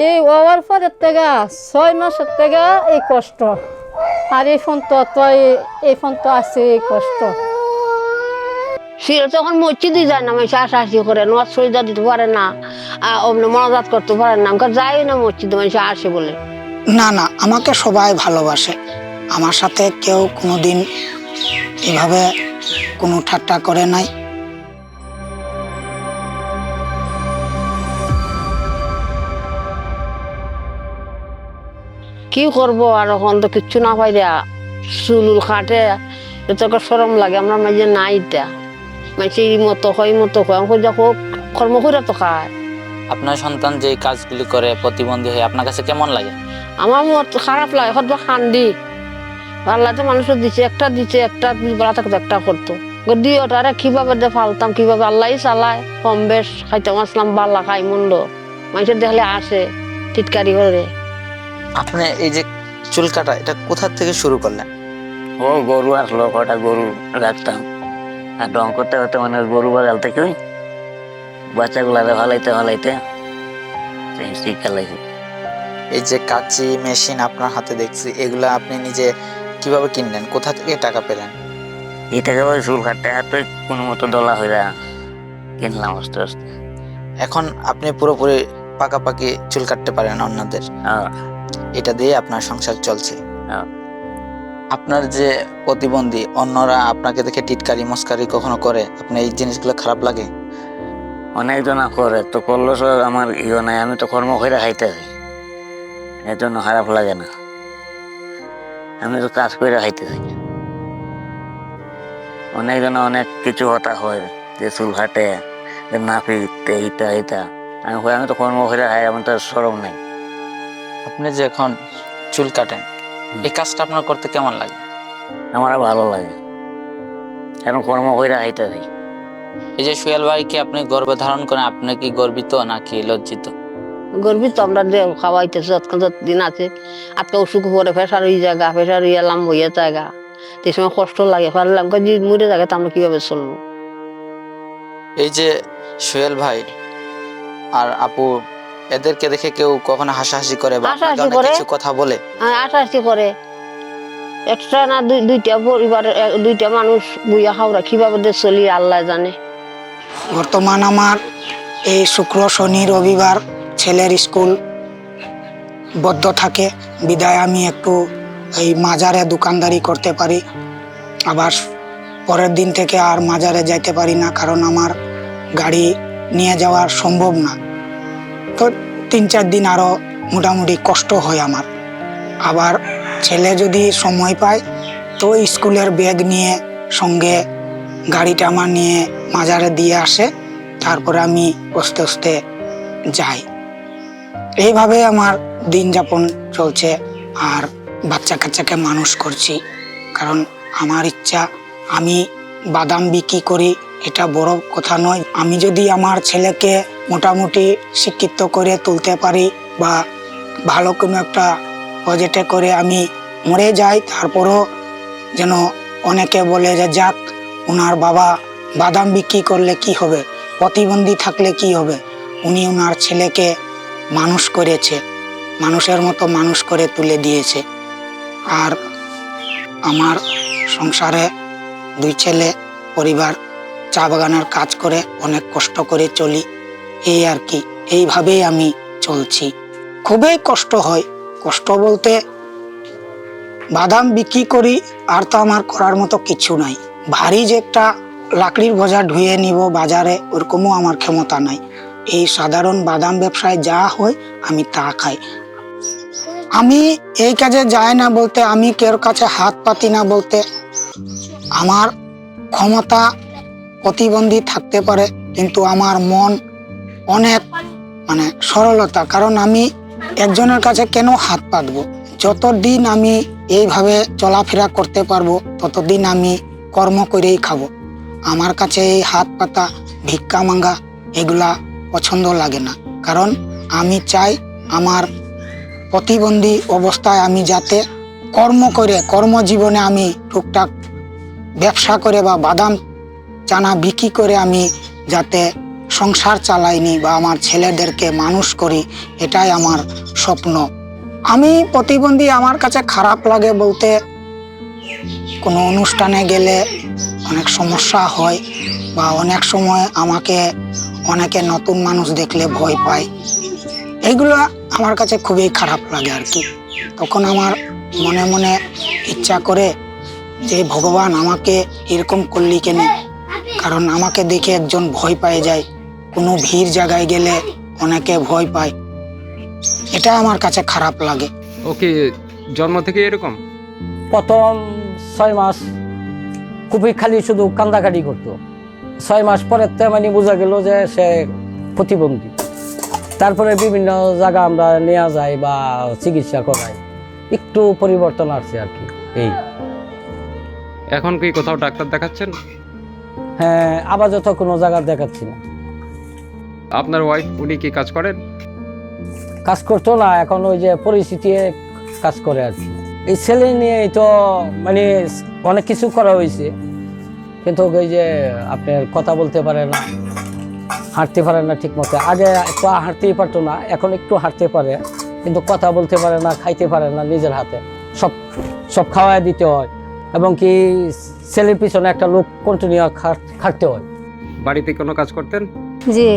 এই হওয়ার পরের থেকে 6 মাসের থেকে এই কষ্ট, আর এই ফোন তো আছে এই কষ্ট। সিল তখন মসজিদই যায় না, মানুষ আশাআশি করে নামাজ সজদা দিতে পারে না, অমনি মনাজাত করতে পারে না, আমাকে যাই না মসজিদে, মানুষ আসে বলে। না না, আমাকে সবাই ভালোবাসে। আমার সাথে কেউ কোনোদিন এভাবে কোনো ঠাট্টা করে নাই। কি করবো আর, এখন তো কিচ্ছু না পাইরা চুলুল কাটে, এত সরম লাগে। আমরা মাঝে নাই এটা মাঝে এই মতো হয় আমাকে যখন কর্ম করে তো খায়। আপনার সন্তান যে কাজগুলি করে প্রতিবন্ধী হয়ে আপনার কাছে কেমন লাগে? আমার মত খারাপ লাগে, হয়তো কান্দি। আল্লাহ তো মানুষের দিচ্ছে, একটা বেলা থাকতো একটা করতো, দিয়ে ওটারে কিভাবে ফালতাম, কিভাবে আল্লাহ চালায়। কম বেশ খাইতাম আসলাম, বাল্লা খাই মন্দ, মানুষের দেখলে আসে টিটকারি করে। আপনি এই যে চুল কাটা, এটা কোথা থেকে শুরু করলেন? ও গরু আসলো, কটা গরু রাখতাম, আর রং করতে করতে মানে গরু বাজাল থেকে বাচ্চাগুলারে ভালাইতে শিক্ষা লাগে। এই যে কাঁচি মেশিন আপনার হাতে দেখছি, এগুলা আপনি নিজে কিভাবে কিনলেন, কোথা থেকে টাকা পেলেন? এটাকে ওই চুল কাটতে হাতে কোনো মতো দলা হয়ে কিনলাম আস্তে আস্তে। এখন আপনি পুরোপুরি পাকাপাকি চুল কাটতে পারেন অন্যদের, এটা দিয়ে আপনার সংসার চলছে। আপনার যে প্রতিবন্ধী, অন্যরা আপনাকে দেখে টিটকারি মস্কারি কখনো করে, আপনার এই জিনিসগুলো খারাপ লাগে? অনেকজনা করে, তো করলো সব আমার ইয়ে নাই, আমি তো কর্ম করে খাইতে হয়, এর জন্য খারাপ লাগে না। আমি তো কাজ করে খাইতে থাকি। অনেকজনা অনেক কিছু কথা হয়, যে চুল কাটে, নাপিতে এইটা আমি তো কর্ম করে খাই, আমার তো সরম নাই। আপনি যে এখন চুল কাটেন, এই কাজটা আপনার করতে কেমন লাগে? আমার ভালো লাগে, এখন কর্ম করে খাইতে থাকি। এই যে সোহেল ভাইকে আপনি গর্ভে ধারণ করেন, আপনি কি গর্বিত নাকি লজ্জিত? গর্বিত আমরা যে খাওয়াইতেছে, দিন আছে আজকে অসুখ পরে ফেসার হয়ে জায়গা, ফেসার হইয়া লাম হইয়া জায়গা, সেই সময় কষ্ট লাগে, পারলাম যে মরে জায়গা তো আমরা কিভাবে চলবো। এই যে সোহেল ভাই আর আপু, এদেরকে দেখে কেউ কখনো হাসাহাসি করে বা হাসাহাসি আপনাকে করে? কিছু কথা বলে? আশাআশি করে, একটা না দুইটা পরিবারের দুইটা মানুষ বুইয়া খাওয়া কিভাবে চলি আল্লাহ জানে। বর্তমান আমার এই শুক্র শনি রবিবার ছেলের স্কুল বদ্ধ থাকে, বিদায় আমি একটু এই মাজারে দোকানদারি করতে পারি। আবার পরের দিন থেকে আর মাজারে যাইতে পারি না, কারণ আমার গাড়ি নিয়ে যাওয়া সম্ভব না। তো 3-4 দিন আরও মোটামুটি কষ্ট হয় আমার। আবার ছেলে যদি সময় পায় তো স্কুলের ব্যাগ নিয়ে সঙ্গে গাড়িটা আমার নিয়ে মাজারে দিয়ে আসে, তারপরে আমি আস্তে আস্তে যাই। এইভাবে আমার দিন যাপন চলছে, আর বাচ্চা কাচ্চাকে মানুষ করছি। কারণ আমার ইচ্ছা, আমি বাদাম বিক্রি করি এটা বড় কথা নয়, আমি যদি আমার ছেলেকে মোটামুটি শিক্ষিত করে তুলতে পারি বা ভালো কোনো একটা প্রজেক্টে করে আমি মরে যাই, তারপরও যেন অনেকে বলে যে যাক, ওনার বাবা বাদাম বিক্রি করলে কি হবে, প্রতিবন্ধী থাকলে কি হবে, উনি ওনার ছেলেকে মানুষ করেছে, মানুষের মতো মানুষ করে তুলে দিয়েছে। আর আমার সংসারে 2 ছেলে, পরিবার, চা বাগানের কাজ করে অনেক কষ্ট করে চলি, এই আর কি। এইভাবেই আমি চলছি। খুবই কষ্ট হয়, কষ্ট বলতে বাদাম বিক্রি করি, আর তো আমার করার মতো কিছু নাই। ভারী যে একটা লাকড়ির বোঝা ধুয়ে নিব বাজারে, ওরকমও আমার ক্ষমতা নাই। এই সাধারণ বাদাম ব্যবসায় যা হয় আমি তা খাই। আমি এই কাজে যাই না বলতে, আমি কেউ কাছে হাত পাতি না বলতে, আমার ক্ষমতা প্রতিবন্ধী থাকতে পারে, কিন্তু আমার মন অনেক সরলতা। কারণ আমি একজনের কাছে কেন হাত পাতবো? যতদিন আমি এইভাবে চলাফেরা করতে পারবো ততদিন আমি কর্ম করেই খাবো। আমার কাছে এই হাত পাতা, ভিক্ষা মাঙ্গা এগুলা পছন্দ লাগে না। কারণ আমি চাই আমার প্রতিবন্ধী অবস্থায় আমি যাতে কর্মজীবনে আমি টুকটাক ব্যবসা করে বা বাদাম চানা বিক্রি করে আমি যাতে সংসার চালাইনি বা আমার ছেলেদেরকে মানুষ করি, এটাই আমার স্বপ্ন। আমি প্রতিবন্ধী, আমার কাছে খারাপ লাগে বলতে কোনো অনুষ্ঠানে গেলে অনেক সমস্যা হয়, বা অনেক সময় আমাকে অনেকে নতুন মানুষ দেখলে ভয় পায়। এইগুলো আমার কাছে খুবই খারাপ লাগে আর কি। তখন আমার মনে মনে ইচ্ছা করে যে ভগবান আমাকে এরকম করলি কেন, কারণ আমাকে দেখে একজন ভয় পেয়ে যায়, কোনো ভিড় জায়গায় গেলে অনেকে ভয় পায়, এটা আমার কাছে খারাপ লাগে। ওকে জন্ম থেকে এরকম? প্রথম 6 মাস খুবই খালি শুধু কান্দাকাটি করতো। 6 মাস পরের মানে বোঝা গেল যে সে প্রতিবন্ধী। তারপরে বিভিন্ন জায়গা আমরা নেওয়া যায় বা চিকিৎসা করাই, একটু পরিবর্তন আসছে আর কি। এই এখন কি কোথাও ডাক্তার দেখাচ্ছেন? হ্যাঁ, আপাতত কোনো জায়গা দেখাচ্ছি না। আপনার ওয়াইফ উনি কি কাজ করেন? কাজ করতো না, এখন ওই যে পরিস্থিতি কাজ করে আর কি। এই ছেলে নিয়ে তো মানে অনেক কিছু করা হয়েছে, কিন্তু ওই যে আপনার কথা বলতে পারে না, হাঁটতে পারে না ঠিক মতো। আগে তো হাঁটতেই পারতো না, এখন একটু হাঁটতে পারে, কিন্তু কথা বলতে পারে না, খাইতে পারে না নিজের হাতে। সব খাওয়াই দিতে হয়, এবং কি ছেলের পিছনে একটা লোক কন্টিনিউ খাটতে হয়। বাড়িতে কোনো কাজ করতেন? জি,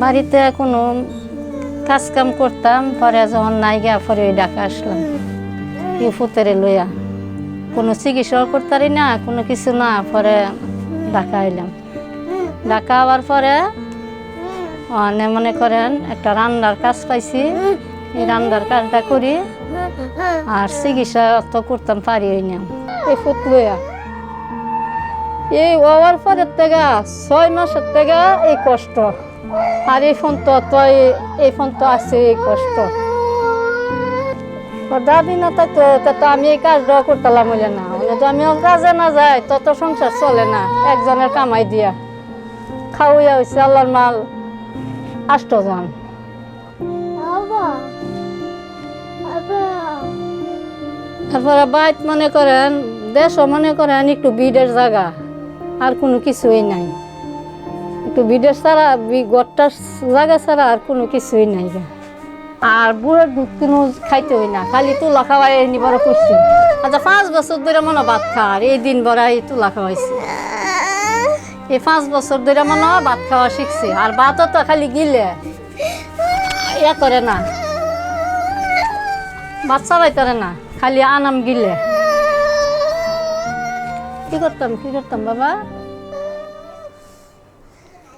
বাড়িতে কোনো কাজ কাম করতাম, পরে যখন নাই গিয়া পরে ওই ঢাকা আসলাম এই ফুতেরে লইয়া। কোনো চিকিৎসাও করতারি না, কোনো কিছু না, পরে ঢাকা আইলাম। ঢাকা আবার পরে মনে করেন একটা রান্নার কাজ পাইছি, এই রান্নার কাজটা করি, আর চিকিৎসা তো করতাম পারি না এই ফুত লইয়া। এই হওয়ার পরের থেকে 6 মাসের থেকে এই কষ্ট, আর এই ফোন তো আছে এই কষ্ট। দাদি না থাকতো তো আমি এই কাজটাও করতাম হইলে না, তো আমি কাজে না যাই তত সংসার চলে না। একজনের কামাই দিয়া খাওয়াইয়া হয়েছে আল্লাহর মাল 8 জন। তারপরে বাইত মনে করেন, দেশও মনে করেন একটু বিডের জায়গা, আর কোনো কিছুই নাই। একটু বিডের ছাড়া, গড়টার জায়গা ছাড়া আর কোনো কিছুই নাই। আর বুড়ের দুধ কোনো খাইতে হই না, খালি তুলা খাওয়াই নিবার করছি। আচ্ছা 5 বছর ধরে মনে ভাত খাওয়ার, এই দিন বড়াই তুলা খাওয়াইছি। এই 5 বছর ধরে মনে ভাত খাওয়া শিখছি। আর ভাতও তো খালি গিলে ইয়া করে না, ভাত চালাই করে না, খালি আনাম গিলে। কি করতাম বাবা?